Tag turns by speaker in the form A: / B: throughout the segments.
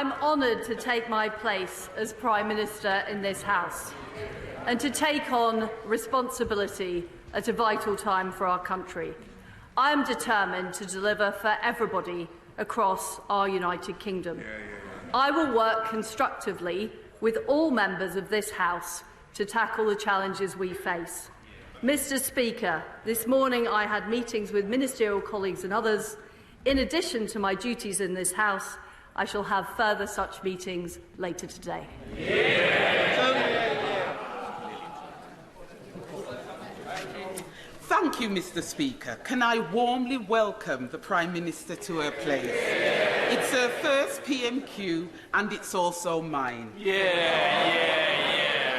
A: I'm honoured to take my place as Prime Minister in this House and to take on responsibility at a vital time for our country. I am determined to deliver for everybody across our United Kingdom. I will work constructively with all members of this House to tackle the challenges we face. Mr. Speaker, this morning I had meetings with ministerial colleagues and others. In addition to my duties in this House, I shall have further such meetings later today.
B: Thank you, Mr. Speaker. Can I warmly welcome the Prime Minister to her place? It's her first PMQ and it's also mine.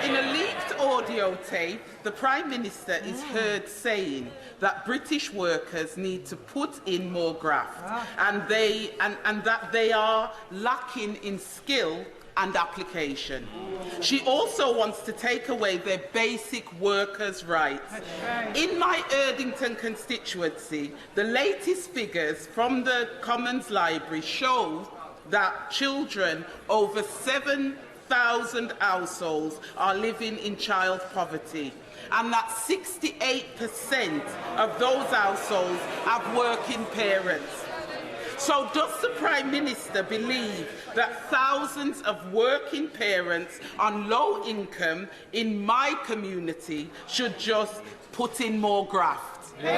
B: In a leaked audio tape, the Prime Minister is heard saying that British workers need to put in more graft and that they are lacking in skill and application. She also wants to take away their basic workers' rights. In my Erdington constituency, the latest figures from the Commons Library show that children over 7,000 households are living in child poverty, and that 68% of those households have working parents. So does the Prime Minister believe that thousands of working parents on low income in my community should just put in more graft?
A: Well,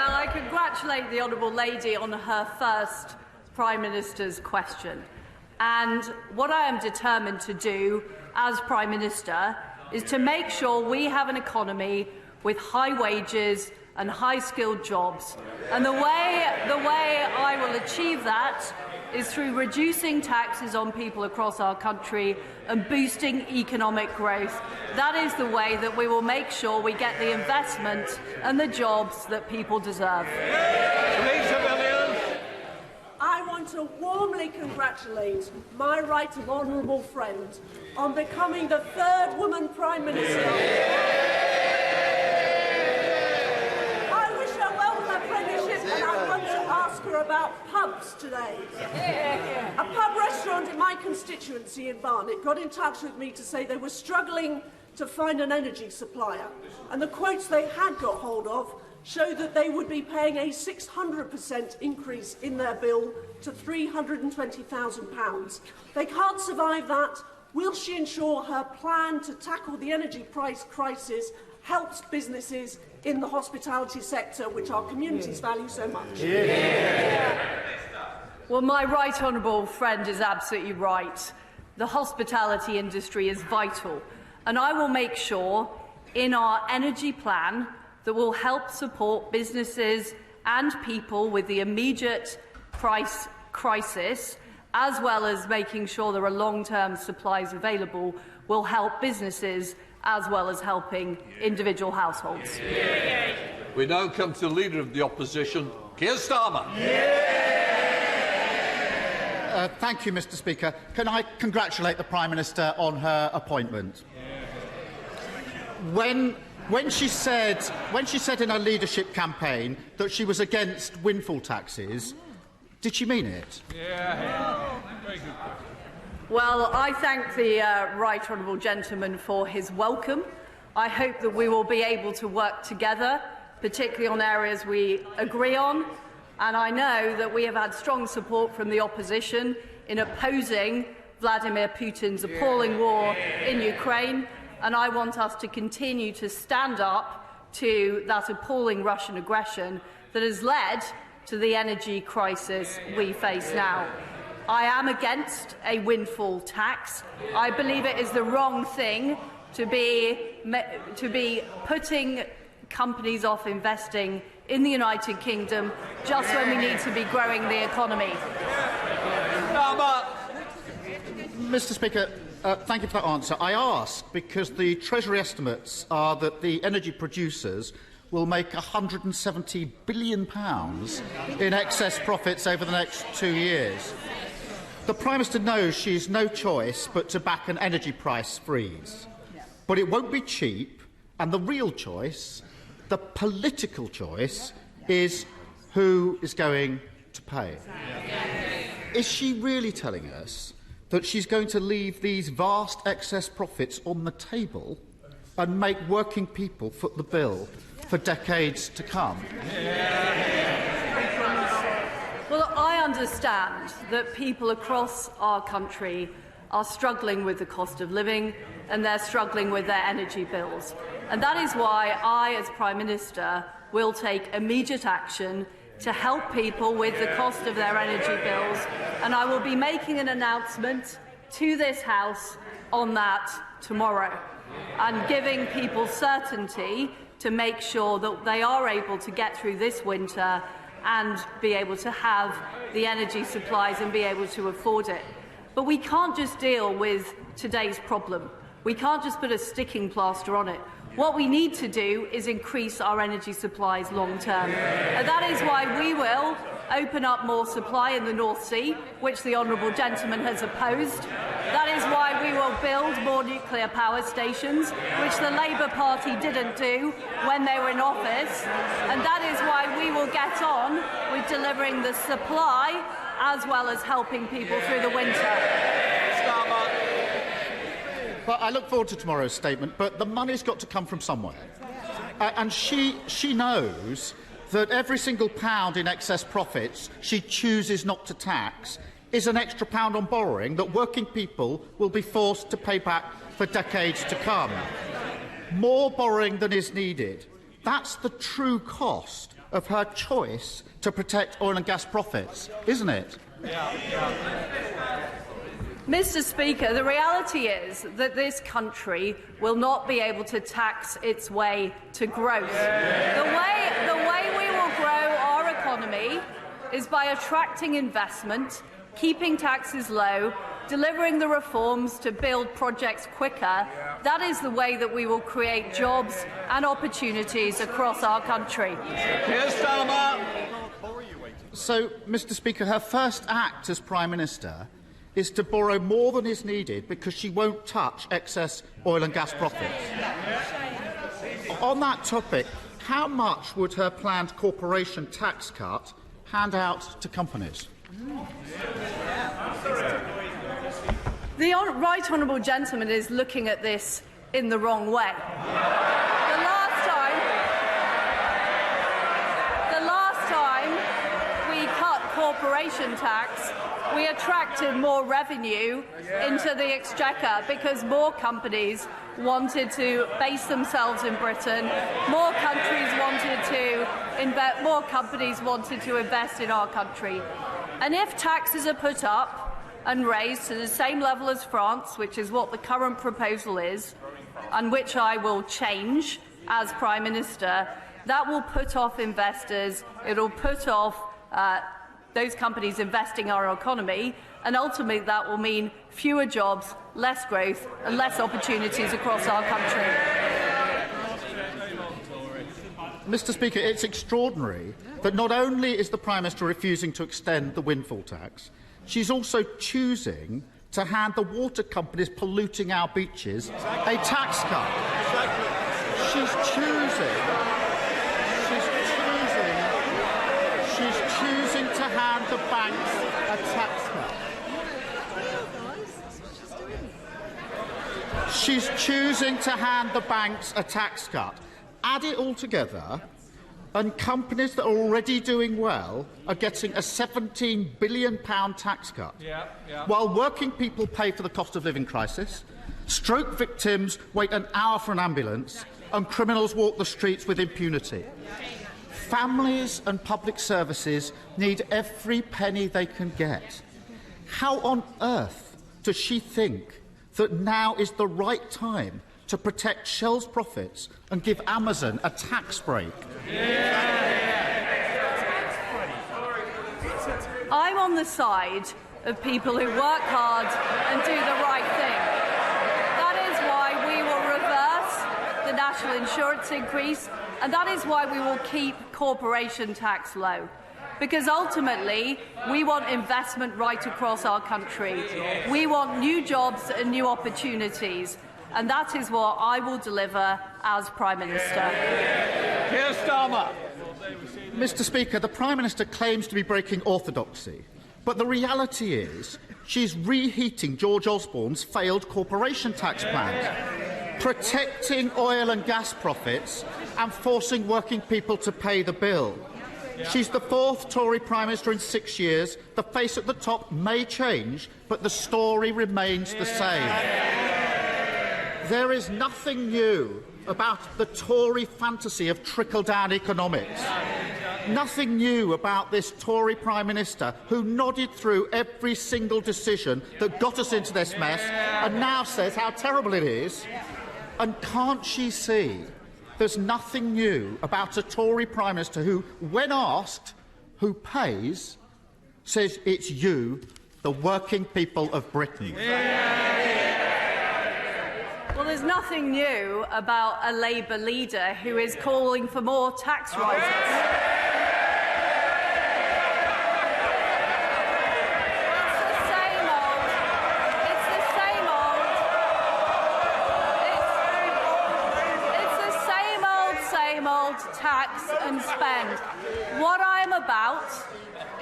A: I congratulate the Honourable Lady on her first Prime Minister's question. And what I am determined to do as Prime Minister is to make sure we have an economy with high wages and high-skilled jobs. And the way I will achieve that is through reducing taxes on people across our country and boosting economic growth. That is the way that we will make sure we get the investment and the jobs that people deserve.
C: I want to warmly congratulate my right honourable friend on becoming the third woman Prime Minister. About pubs today. A pub restaurant in my constituency in Barnet got in touch with me to say they were struggling to find an energy supplier, and the quotes they had got hold of showed that they would be paying a 600% increase in their bill to £320,000. They can't survive that. Will she ensure her plan to tackle the energy price crisis helps businesses in the hospitality sector, which our communities value so much?
A: Well, my right honourable friend is absolutely right. The hospitality industry is vital, and I will make sure in our energy plan that will help support businesses and people with the immediate price crisis, as well as making sure there are long-term supplies available, will help businesses as well as helping individual households.
D: We now come to the Leader of the Opposition, Keir Starmer.
E: Thank you, Mr. Speaker. Can I congratulate the Prime Minister on her appointment? When she said in her leadership campaign that she was against windfall taxes, did she mean it?
D: Very good.
A: Well, I thank the right honourable gentleman for his welcome. I hope that we will be able to work together, particularly on areas we agree on, and I know that we have had strong support from the opposition in opposing Vladimir Putin's appalling war in Ukraine, and I want us to continue to stand up to that appalling Russian aggression that has led to the energy crisis we face now. I am against a windfall tax. I believe it is the wrong thing to be putting companies off investing in the United Kingdom just when we need to be growing the economy.
E: Mr. Speaker, thank you for that answer. I ask because the Treasury estimates are that the energy producers will make £170 billion in excess profits over the next 2 years. The Prime Minister knows she has no choice but to back an energy price freeze. But it won't be cheap, and the real choice, the political choice, is who is going to pay. is she really telling us that she's going to leave these vast excess profits on the table and make working people foot the bill for decades to come?
A: Well, I understand that people across our country are struggling with the cost of living and they're struggling with their energy bills. And that is why I, as Prime Minister, will take immediate action to help people with the cost of their energy bills. And I will be making an announcement to this House on that tomorrow and giving people certainty to make sure that they are able to get through this winter and be able to have the energy supplies and be able to afford it. But we can't just deal with today's problem. We can't just put a sticking plaster on it. What we need to do is increase our energy supplies long term. And that is why we will open up more supply in the North Sea, which the honourable gentleman has opposed. That is why we will build more nuclear power stations, which the Labour Party didn't do when they were in office. And that is why we will get on with delivering the supply as well as helping people through the winter.
E: Well, I look forward to tomorrow's statement, but the money's got to come from somewhere. And she knows that every single pound in excess profits she chooses not to tax is an extra pound on borrowing that working people will be forced to pay back for decades to come. More borrowing than is needed. That's the true cost of her choice to protect oil and gas profits, isn't it?
A: Mr. Speaker, the reality is that this country will not be able to tax its way to growth. The way we will grow our economy is by attracting investment, keeping taxes low, delivering the reforms to build projects quicker. That is the way that we will create jobs and opportunities across our country.
D: Keir Starmer.
E: So, Mr. Speaker, her first act as Prime Minister is to borrow more than is needed because she won't touch excess oil and gas profits. On that topic, how much would her planned corporation tax cut hand out to companies?
A: The right honourable gentleman is looking at this in the wrong way. The last time we cut corporation tax, we attracted more revenue into the exchequer because more companies wanted to base themselves in Britain, more companies wanted to invest in our country. And if taxes are put up and raised to the same level as France, which is what the current proposal is, and which I will change as Prime Minister, that will put off investors, it will put off those companies investing in our economy, and ultimately that will mean fewer jobs, less growth and less opportunities across our country.
E: Mr. Speaker, it's extraordinary that not only is the Prime Minister refusing to extend the windfall tax, she's also choosing to hand the water companies polluting our beaches a tax cut. She's choosing to hand the banks a tax cut. She's choosing to hand the banks a tax cut. Add it all together, and companies that are already doing well are getting a £17 billion tax cut, while working people pay for the cost of living crisis, stroke victims wait an hour for an ambulance, and criminals walk the streets with impunity. Families and public services need every penny they can get. How on earth does she think that now is the right time to protect Shell's profits and give Amazon a tax break?
A: I'm on the side of people who work hard and do the right thing. That is why we will reverse the national insurance increase, and that is why we will keep corporation tax low. Because ultimately, we want investment right across our country. We want new jobs and new opportunities. And that is what I will deliver as Prime Minister.
D: Keir Starmer.
E: Mr. Speaker, the Prime Minister claims to be breaking orthodoxy But the reality is she's reheating George Osborne's failed corporation tax plans, protecting oil and gas profits and forcing working people to pay the bill. She's the fourth Tory Prime Minister in 6 years. The face at the top may change, but the story remains the same. There is nothing new about the Tory fantasy of trickle-down economics. Nothing new about this Tory Prime Minister who nodded through every single decision that got us into this mess and now says how terrible it is. And can't she see there's nothing new about a Tory Prime Minister who, when asked who pays, says it's you, the working people of Britain?
A: Well, there's nothing new about a Labour leader who is calling for more tax rises. Tax and spend. What I'm about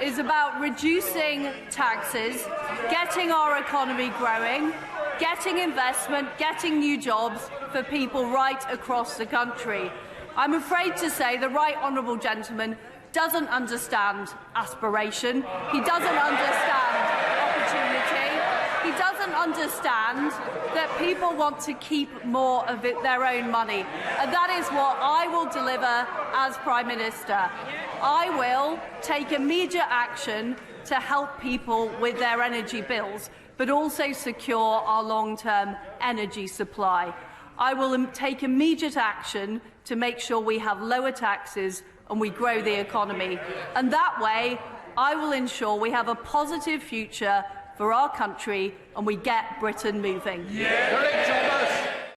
A: is about reducing taxes, getting our economy growing, getting investment, getting new jobs for people right across the country. I'm afraid to say the right honourable gentleman doesn't understand aspiration. He doesn't understand opportunity. He doesn't understand that people want to keep more of their own money. And that is what I will deliver as Prime Minister. I will take immediate action to help people with their energy bills, but also secure our long-term energy supply. I will take immediate action to make sure we have lower taxes and we grow the economy. And that way, I will ensure we have a positive future for our country and we get Britain moving.
D: Yeah.